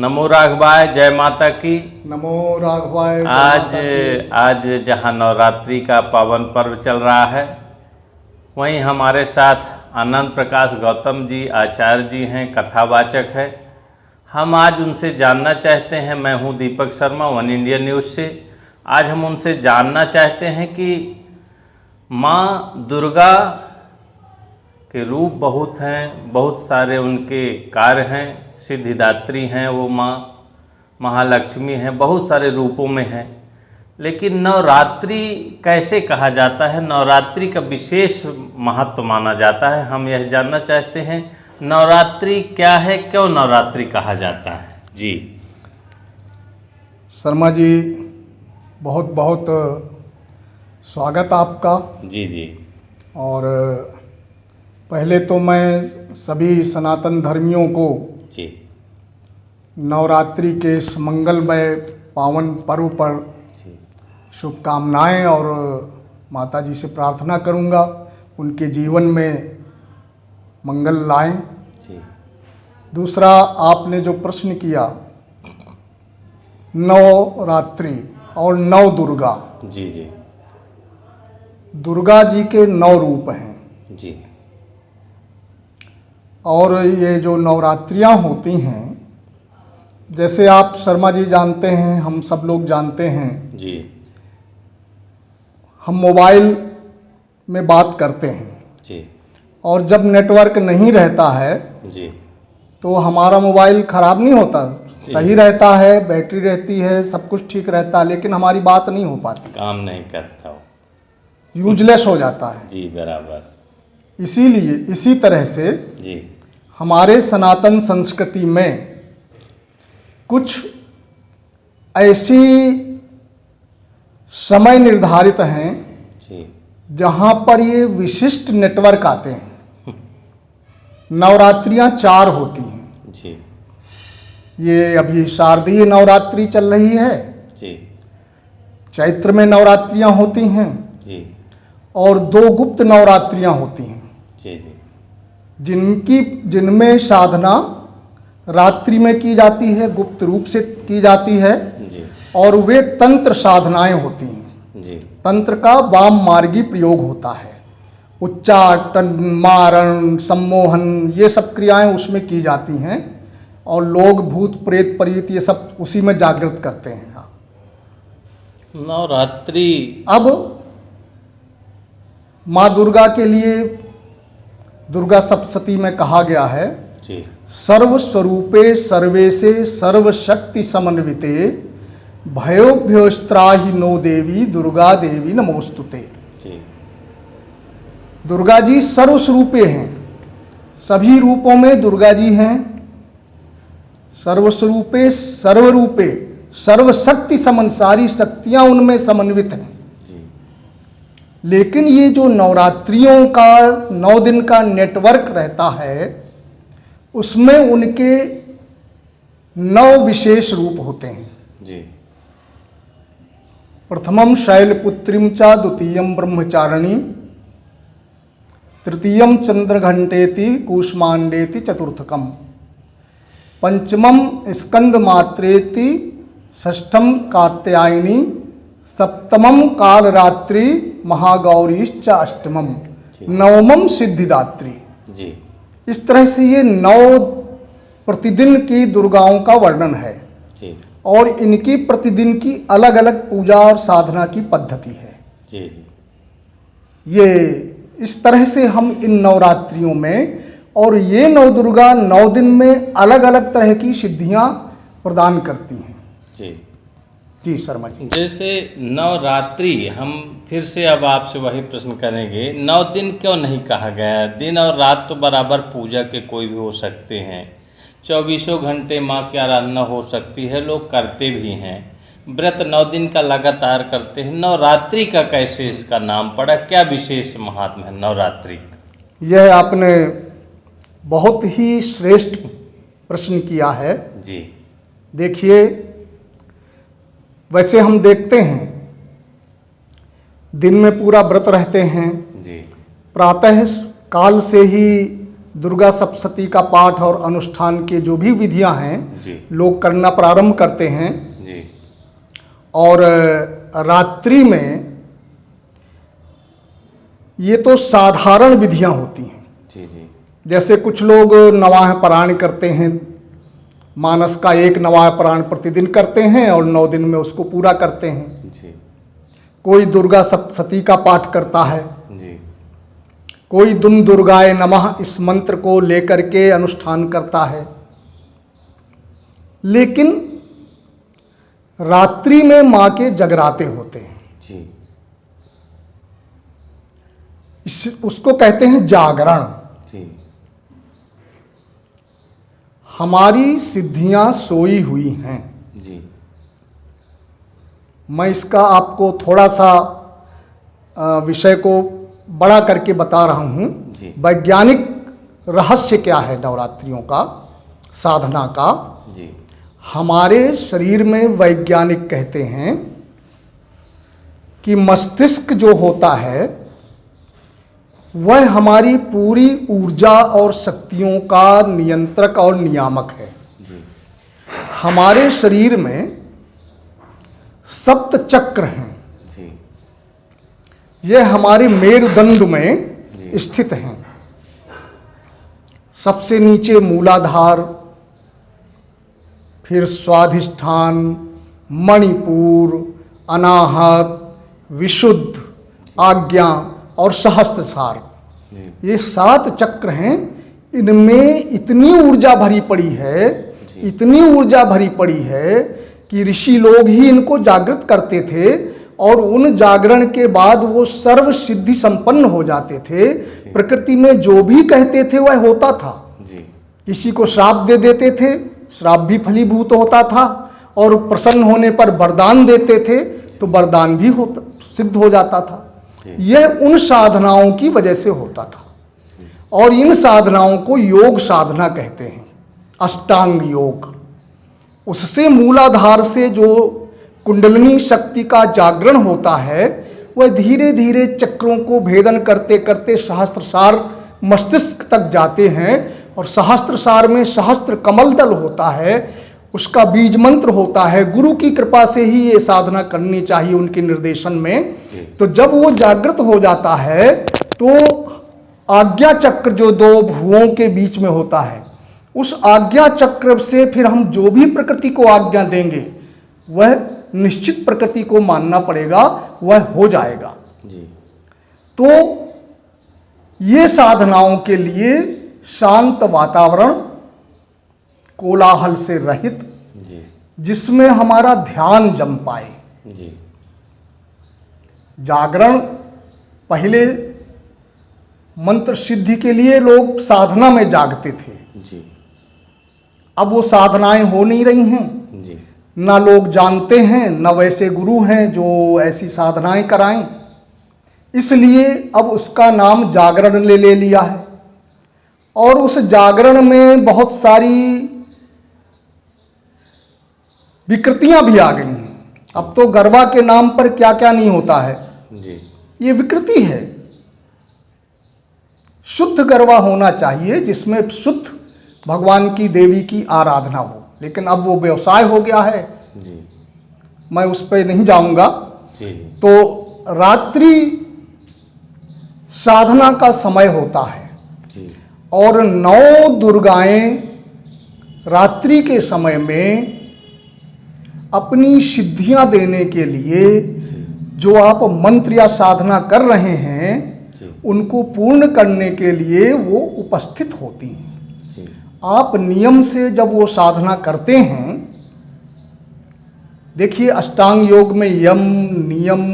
नमो राघवाय, जय माता की। नमो राघवाय। आज जहाँ नवरात्रि का पावन पर्व चल रहा है, वहीं हमारे साथ आनंद प्रकाश गौतम जी आचार्य जी हैं, कथावाचक है। हम आज उनसे जानना चाहते हैं। मैं हूं Deepak Sharma, one India news से। आज हम उनसे जानना चाहते हैं कि माँ दुर्गा के रूप बहुत हैं, बहुत सारे उनके कार्य हैं। सिद्धिदात्री हैं वो माँ, महालक्ष्मी हैं, बहुत सारे रूपों में हैं। लेकिन नवरात्रि कैसे कहा जाता है, नवरात्रि का विशेष महत्व माना जाता है। हम यह जानना चाहते हैं, नवरात्रि क्या है, क्यों नवरात्रि कहा जाता है। जी शर्मा जी, बहुत बहुत स्वागत आपका। जी जी। और पहले तो मैं सभी सनातन धर्मियों को जी नवरात्रि के इस मंगलमय पावन पर्व पर जी शुभकामनाएं और माता जी से प्रार्थना करूंगा उनके जीवन में मंगल लाएं। जी। दूसरा, आपने जो प्रश्न किया नवरात्रि और नव दुर्गा, जी जी दुर्गा जी के 9 रूप हैं। जी। और ये जो नवरात्रियां होती हैं, जैसे आप शर्मा जी जानते हैं, हम सब लोग जानते हैं जी हम मोबाइल में बात करते हैं जी और जब नेटवर्क नहीं रहता है जी तो हमारा मोबाइल ख़राब नहीं होता, सही रहता है, बैटरी रहती है, सब कुछ ठीक रहता है, लेकिन हमारी बात नहीं हो पाती, काम नहीं करता, यूजलेस हो जाता है। जी बराबर। इसीलिए इसी तरह से जी हमारे सनातन संस्कृति में कुछ ऐसी समय निर्धारित हैं जी जहाँ पर ये विशिष्ट नेटवर्क आते हैं। नवरात्रियाँ 4 होती हैं। जी ये अभी शारदीय नवरात्रि चल रही है, जी चैत्र में नवरात्रियाँ होती हैं, जी और 2 गुप्त नवरात्रियाँ होती हैं जी जी जिनमें साधना रात्रि में की जाती है, गुप्त रूप से की जाती है, जी और वे तंत्र साधनाएं होती हैं। जी तंत्र का वाम मार्गी प्रयोग होता है, उच्चाटन, मारण, सम्मोहन, ये सब क्रियाएं उसमें की जाती हैं, और लोग भूत प्रेत प्रीत ये सब उसी में जागृत करते हैं। नवरात्रि अब माँ दुर्गा के लिए दुर्गा सप्तशती में कहा गया है, जी सर्व स्वरूपे सर्वेशे सर्वशक्ति समन्विते भयोभ्योस्त्राहि नो देवी दुर्गा देवी नमोस्तुते। जी दुर्गा जी सर्वस्वरूपे हैं, सभी रूपों में दुर्गा जी हैं। सर्वस्वरूपे सर्वरूपे सर्वशक्ति समन, सारी शक्तियां उनमें समन्वित हैं। जी लेकिन ये जो नवरात्रियों का 9 दिन का नेटवर्क रहता है, उसमें उनके 9 विशेष रूप होते हैं। जी प्रथमम शैलपुत्रीम च, द्वितीयम ब्रह्मचारिणी, तृतीयम चंद्रघंटेति कूष्मांडेति चतुर्थकम, पंचमम स्कंदमात्रेति, षष्ठम कात्यायनी, सप्तमम कालरात्रि महागौरीश्च अष्टमम, नवमम सिद्धिदात्री। जी इस तरह से ये 9 प्रतिदिन की दुर्गाओं का वर्णन है, जी और इनकी प्रतिदिन की अलग अलग पूजा और साधना की पद्धति है। जी जी ये इस तरह से हम इन नवरात्रियों में, और ये 9 दुर्गा 9 दिन में अलग अलग तरह की सिद्धियां प्रदान करती हैं। जी जी शर्मा जी। जैसे नवरात्रि, हम फिर से अब आपसे वही प्रश्न करेंगे, 9 दिन क्यों नहीं कहा गया? दिन और रात तो बराबर पूजा के कोई भी हो सकते हैं, 24 घंटे माँ की आराधना हो सकती है, लोग करते भी हैं, व्रत 9 दिन का लगातार करते हैं। नवरात्रि का कैसे इसका नाम पड़ा, क्या विशेष महात्मा है नवरात्रि का? यह आपने बहुत ही श्रेष्ठ प्रश्न किया है। जी देखिए, वैसे हम देखते हैं दिन में पूरा व्रत रहते हैं, जी प्रातः काल से ही दुर्गा सप्तशती का पाठ और अनुष्ठान के जो भी विधियां हैं जी लोग करना प्रारंभ करते हैं। जी और रात्रि में ये तो साधारण विधियां होती हैं। जी जी जैसे कुछ लोग नवाह पारायण करते हैं, मानस का एक नवाह पारायण प्रतिदिन करते हैं और 9 दिन में उसको पूरा करते हैं। जी कोई दुर्गा सप्तशती का पाठ करता है, जी कोई दुम दुर्गाए नमः इस मंत्र को लेकर के अनुष्ठान करता है। लेकिन रात्रि में माँ के जगराते होते हैं, जी उसको कहते हैं जागरण। जी हमारी सिद्धियां सोई हुई हैं। जी मैं इसका आपको थोड़ा सा विषय को बड़ा करके बता रहा हूँ। जी। वैज्ञानिक रहस्य क्या है नवरात्रियों का, साधना का। जी हमारे शरीर में वैज्ञानिक कहते हैं कि मस्तिष्क जो होता है वह हमारी पूरी ऊर्जा और शक्तियों का नियंत्रक और नियामक है। जी हमारे शरीर में सप्त चक्र हैं, जी यह हमारे मेरुदंड में जी। स्थित हैं। सबसे नीचे मूलाधार, फिर स्वाधिष्ठान, मणिपुर, अनाहत, विशुद्ध, आज्ञा और सहस्त्रसार, जी ये 7 चक्र हैं। इनमें इतनी ऊर्जा भरी पड़ी है, इतनी ऊर्जा भरी पड़ी है कि ऋषि लोग ही इनको जागृत करते थे और उन जागरण के बाद वो सर्व सिद्धि संपन्न हो जाते थे। प्रकृति में जो भी कहते थे वह होता था। जी किसी को श्राप दे देते थे, श्राप भी फलीभूत होता था, और प्रसन्न होने पर वरदान देते थे तो वरदान भी होता सिद्ध हो जाता था। यह उन साधनाओं की वजह से होता था। और इन साधनाओं को योग साधना कहते हैं, अष्टांग योग। उससे मूलाधार से जो कुंडलिनी शक्ति का जागरण होता है वह धीरे धीरे चक्रों को भेदन करते करते सहस्त्रसार मस्तिष्क तक जाते हैं। और सहस्त्रसार में सहस्त्र कमल दल होता है, उसका बीज मंत्र होता है। गुरु की कृपा से ही ये साधना करनी चाहिए उनके निर्देशन में। तो जब वो जागृत हो जाता है तो आज्ञा चक्र जो 2 भुवों के बीच में होता है, उस आज्ञा चक्र से फिर हम जो भी प्रकृति को आज्ञा देंगे वह निश्चित प्रकृति को मानना पड़ेगा, वह हो जाएगा। जी तो ये साधनाओं के लिए शांत वातावरण, कोलाहल से रहित, जी जिसमें हमारा ध्यान जम पाए। जी जागरण पहले मंत्र सिद्धि के लिए लोग साधना में जागते थे, जी अब वो साधनाएं हो नहीं रही हैं। जी ना लोग जानते हैं, ना वैसे गुरु हैं जो ऐसी साधनाएं कराएं। इसलिए अब उसका नाम जागरण ले लिया है। और उस जागरण में बहुत सारी विकृतियां भी आ गई हैं। अब तो गरबा के नाम पर क्या क्या नहीं होता है, जी ये विकृति है। शुद्ध गरबा होना चाहिए जिसमें शुद्ध भगवान की, देवी की आराधना हो। लेकिन अब वो व्यवसाय हो गया है, जी मैं उस पर नहीं जाऊंगा। जी तो रात्रि साधना का समय होता है जी और 9 दुर्गाएं रात्रि के समय में अपनी सिद्धियां देने के लिए जो आप मंत्र या साधना कर रहे हैं उनको पूर्ण करने के लिए वो उपस्थित होती हैं। आप नियम से जब वो साधना करते हैं, देखिए अष्टांग योग में यम, नियम,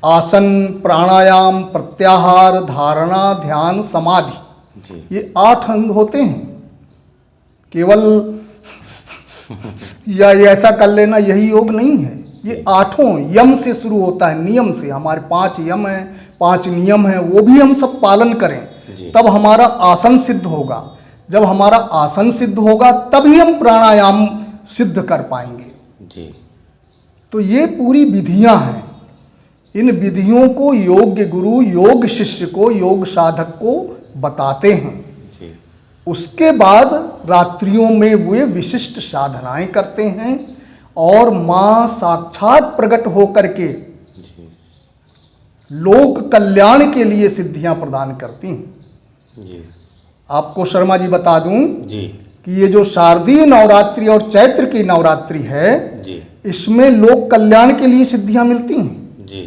आसन, प्राणायाम, प्रत्याहार, धारणा, ध्यान, समाधि, ये 8 अंग होते हैं। केवल या ये ऐसा कर लेना यही योग नहीं है। ये 8 यम से शुरू होता है, नियम से। हमारे 5 यम हैं, 5 नियम हैं, वो भी हम सब पालन करें तब हमारा आसन सिद्ध होगा। जब हमारा आसन सिद्ध होगा तभी हम प्राणायाम सिद्ध कर पाएंगे। जी तो ये पूरी विधियां हैं। इन विधियों को योग्य गुरु योग शिष्य को, योग साधक को बताते हैं। जी उसके बाद रात्रियों में वे विशिष्ट साधनाएं करते हैं और मां साक्षात प्रकट होकर के जी लोक कल्याण के लिए सिद्धियां प्रदान करती हैं। जी आपको शर्मा जी बता दूं जी कि ये जो शारदीय नवरात्रि और चैत्र की नवरात्रि है, जी इसमें लोक कल्याण के लिए सिद्धियां मिलती हैं, जी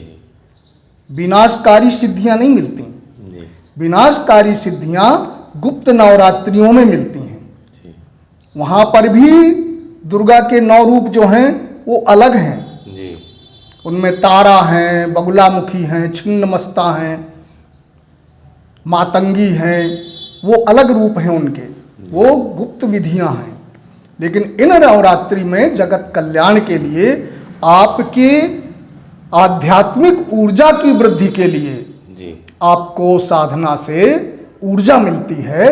विनाशकारी सिद्धियां नहीं मिलती। जी विनाशकारी सिद्धियां गुप्त नवरात्रियों में मिलती हैं। जी वहां पर भी दुर्गा के 9 रूप जो हैं वो अलग हैं। जी उनमें तारा हैं, बगुलामुखी हैं, छिन्नमस्ता हैं, मातंगी हैं, वो अलग रूप हैं उनके, वो गुप्त विधियां हैं। लेकिन इन नवरात्रि में जगत कल्याण के लिए, आपके आध्यात्मिक ऊर्जा की वृद्धि के लिए जी आपको साधना से ऊर्जा मिलती है,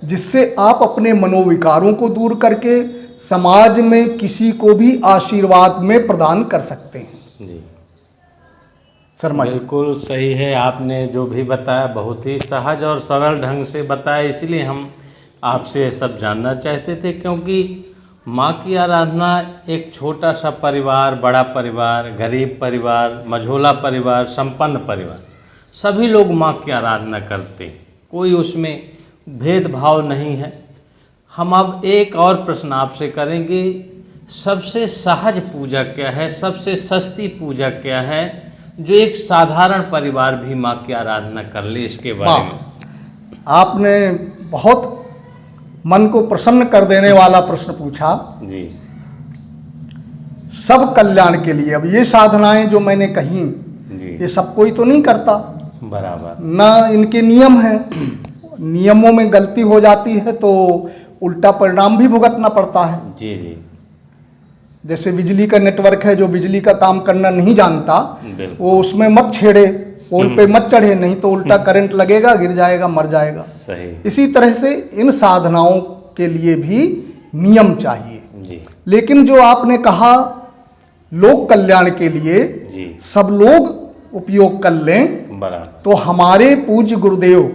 जिससे आप अपने मनोविकारों को दूर करके समाज में किसी को भी आशीर्वाद में प्रदान कर सकते हैं। जी शर्मा जी, बिल्कुल सही है। आपने जो भी बताया बहुत ही सहज और सरल ढंग से बताया, इसलिए हम आपसे ये सब जानना चाहते थे, क्योंकि माँ की आराधना एक छोटा सा परिवार, बड़ा परिवार, गरीब परिवार, मझोला परिवार, संपन्न परिवार, सभी लोग माँ की आराधना करते हैं, कोई उसमें भेदभाव नहीं है। हम अब एक और प्रश्न आपसे करेंगे, सबसे सहज पूजा क्या है, सबसे सस्ती पूजा क्या है, जो एक साधारण परिवार भी माँ की आराधना कर ले, इसके बारे में। आपने बहुत मन को प्रसन्न कर देने वाला प्रश्न पूछा। जी सब कल्याण के लिए, अब ये साधनाएं जो मैंने कही, जी ये सब कोई तो नहीं करता, बराबर। ना इनके नियम हैं। नियमों में गलती हो जाती है तो उल्टा परिणाम भी भुगतना पड़ता है। जी जी जैसे बिजली का नेटवर्क है, जो बिजली का काम करना नहीं जानता, बिल्कुल। वो उसमें मत छेड़े, पोल पे मत चढ़े, नहीं तो उल्टा करंट लगेगा, गिर जाएगा, मर जाएगा। सही। इसी तरह से इन साधनाओं के लिए भी नियम चाहिए। जी लेकिन जो आपने कहा लोक कल्याण के लिए जी सब लोग उपयोग कर लें, बराबर। तो हमारे पूज्य गुरुदेव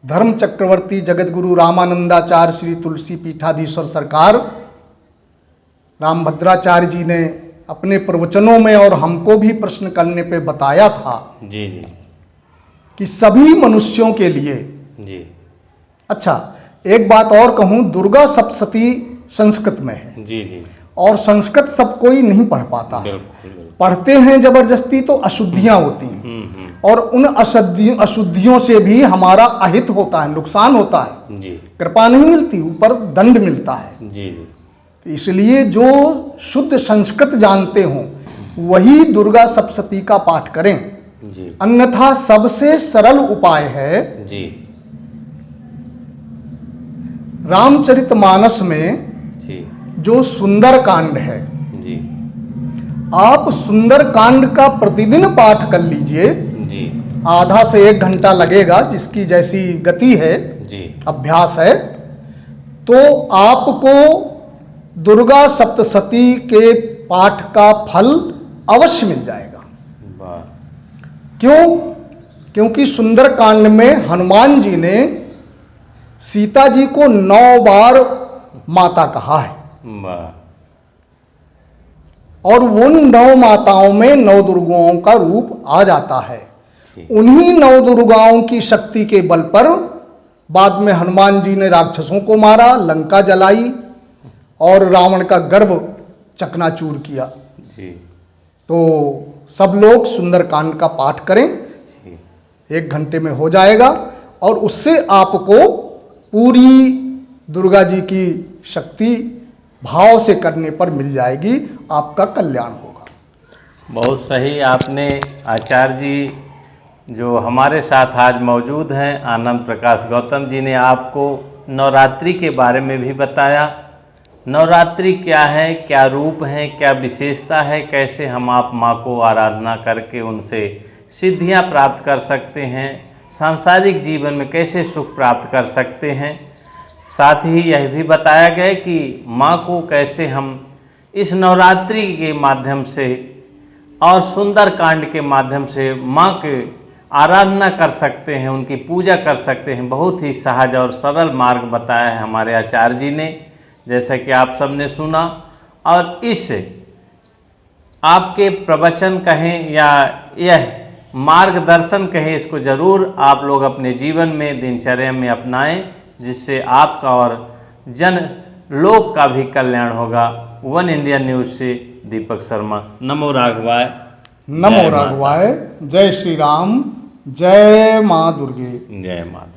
धर्म चक्रवर्ती जगत गुरु रामानंदाचार्य श्री तुलसी पीठाधीश्वर सरकार रामभद्राचार्य जी ने अपने प्रवचनों में और हमको भी प्रश्न करने पे बताया था जी जी कि सभी मनुष्यों के लिए। जी अच्छा, एक बात और कहूं, दुर्गा सप्तशती संस्कृत में है, जी जी और संस्कृत सब कोई नहीं पढ़ पाता है। बिल्कुल बिल्कुल। पढ़ते हैं जबरदस्ती तो अशुद्धियां होती हैं, और उन अशुद्धियों से भी हमारा अहित होता है, नुकसान होता है, जी कृपा नहीं मिलती, ऊपर दंड मिलता है। जी जी इसलिए जो शुद्ध संस्कृत जानते हों वही दुर्गा सप्तशती का पाठ करें, जी अन्यथा सबसे सरल उपाय है जी रामचरितमानस में जी जो सुंदर कांड है, जी आप सुंदर कांड का प्रतिदिन पाठ कर लीजिए। जी आधा से 1 घंटा लगेगा, जिसकी जैसी गति है, जी अभ्यास है, तो आपको दुर्गा सप्तशती के पाठ का फल अवश्य मिल जाएगा। वाह। क्यों? क्योंकि सुंदर कांड में हनुमान जी ने सीता जी को 9 बार माता कहा है, वाह। और उन 9 माताओं में 9 दुर्गाओं का रूप आ जाता है। उन्हीं 9 दुर्गाओं की शक्ति के बल पर बाद में हनुमान जी ने राक्षसों को मारा, लंका जलाई और रावण का गर्भ चकनाचूर किया। जी तो सब लोग सुंदरकांड का पाठ करें, जी 1 घंटे में हो जाएगा, और उससे आपको पूरी दुर्गा जी की शक्ति भाव से करने पर मिल जाएगी, आपका कल्याण होगा। बहुत सही। आपने आचार्य जी जो हमारे साथ आज मौजूद हैं, आनंद प्रकाश गौतम जी ने आपको नवरात्रि के बारे में भी बताया। नवरात्रि क्या है, क्या रूप है, क्या विशेषता है, कैसे हम आप माँ को आराधना करके उनसे सिद्धियाँ प्राप्त कर सकते हैं, सांसारिक जीवन में कैसे सुख प्राप्त कर सकते हैं। साथ ही यह भी बताया गया कि माँ को कैसे हम इस नवरात्रि के माध्यम से और सुंदर कांड के माध्यम से माँ के आराधना कर सकते हैं, उनकी पूजा कर सकते हैं। बहुत ही सहज और सरल मार्ग बताया है हमारे आचार्य जी ने, जैसा कि आप सबने सुना। और इस आपके प्रवचन कहें या यह मार्गदर्शन कहें, इसको ज़रूर आप लोग अपने जीवन में, दिनचर्या में अपनाएं, जिससे आपका और जन लोक का भी कल्याण होगा। वन इंडिया न्यूज़ से दीपक शर्मा। नमो राघवाय। नमो राघवाय। जय श्री राम। जय माँ दुर्गे। जय माता।